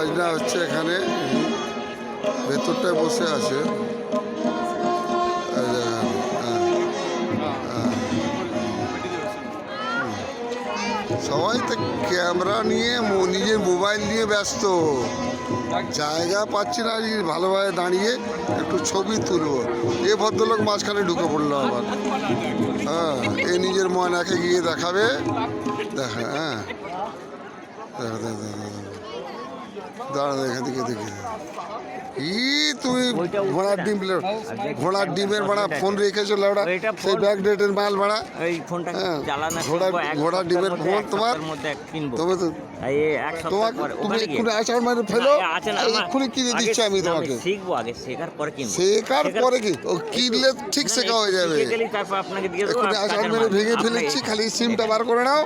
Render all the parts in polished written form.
বাজনা হচ্ছে এখানে, ভেতরটায় বসে আছে। সবাই তো ক্যামেরা নিয়ে নিজের মোবাইল নিয়ে ব্যস্ত, জায়গা পাচ্ছি না ভালোভাবে দাঁড়িয়ে একটু ছবি তুলবো। এ ভদ্রলোক মাঝখানে ঢুকে পড়লো আবার। হ্যাঁ, এ নিজের ময়নাকে গিয়ে দেখাবে। দেখা, হ্যাঁ, দেখা দেখা দাঁড়া, এখান থেকে দেখি তুমি ঘোড়ার ডিমের ভাড়া ফোন রেখেছো লাউডা, সেই ব্যাগ ডেটের মাল ভাড়া, ঘোড়ার ডিমের ফোন তোমার। তুমি তো তুমি এক্ষুনি আসার মানে ফেলো, এক্ষুনি কিনে দিচ্ছি আমি তোমাকে। শেখার পরে কি ও কিনলে ঠিক শেখা হয়ে যাবে। এক্ষুনি আসার মেরে ভেঙে ফেলেছি, খালি সিমটা বার করে নাও,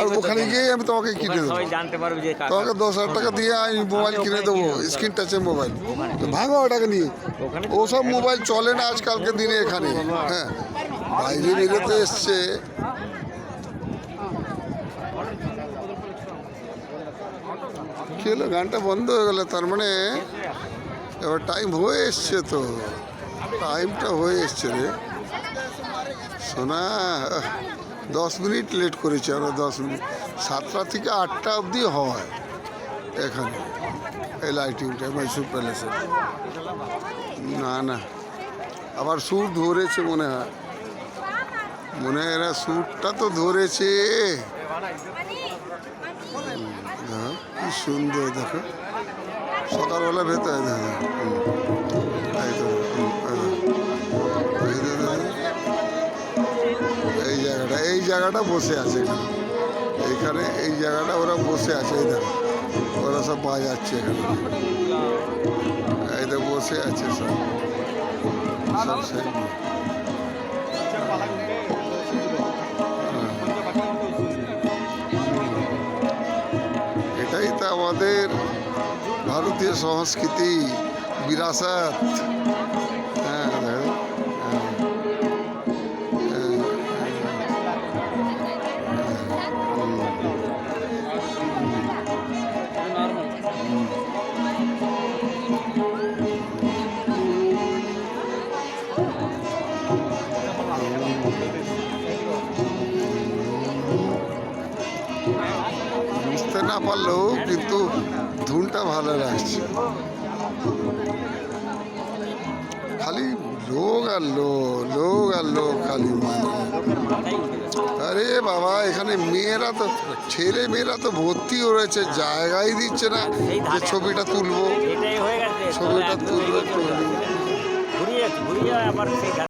আর ওখানে গিয়ে আমি তোমাকে কিনে দেবো। তোমাকে 10,000 টাকা দিয়ে আমি মোবাইল কিনে দেবো, স্ক্রিন টাচের মোবাইল। ভাঙো ওটাকে নিয়ে, ওসব মোবাইল চলে না আজকালকে দিনে এখানে। হ্যাঁ, বাইরে বেরোতে এসছে। কি হলো, গানটা বন্ধ হয়ে গেল? তার মানে এবার টাইম হয়ে এসছে, তো টাইমটা হয়ে এসছে রে সোনা। 10 মিনিট লেট করেছি আমরা, 10 মিনিট। 7টা থেকে 8টা অবধি হয় এখানে এই লাইটিংটা মহীশূর প্যালেসে। না না, আবার সুর ধরেছে মনে হয়, মনে হয় এরা সুরটা তো ধরেছে। কি সুন্দর দেখো, সকালবেলা ভেতরে দেখো। এই জায়গাটা বসে আছে এখানে, এইখানে এই জায়গাটা ওরা বসে আছে। এই দেখো, ওরা সব বাজাচ্ছে এখানে, এই তো বসে আছে সব সব। এটাই তো আমাদের ভারতীয় সংস্কৃতি, বিরাসত। হ্যাঁ, বুঝতে না পারলেও কিন্তু ধুনটা ভালো লাগছে। খালি লোক আর লোক খালি। আরে বাবা, এখানে মেয়েরা তো, ছেলে মেয়েরা তো ভর্তি রয়েছে, জায়গায় দিচ্ছে না যে ছবিটা তুলবো।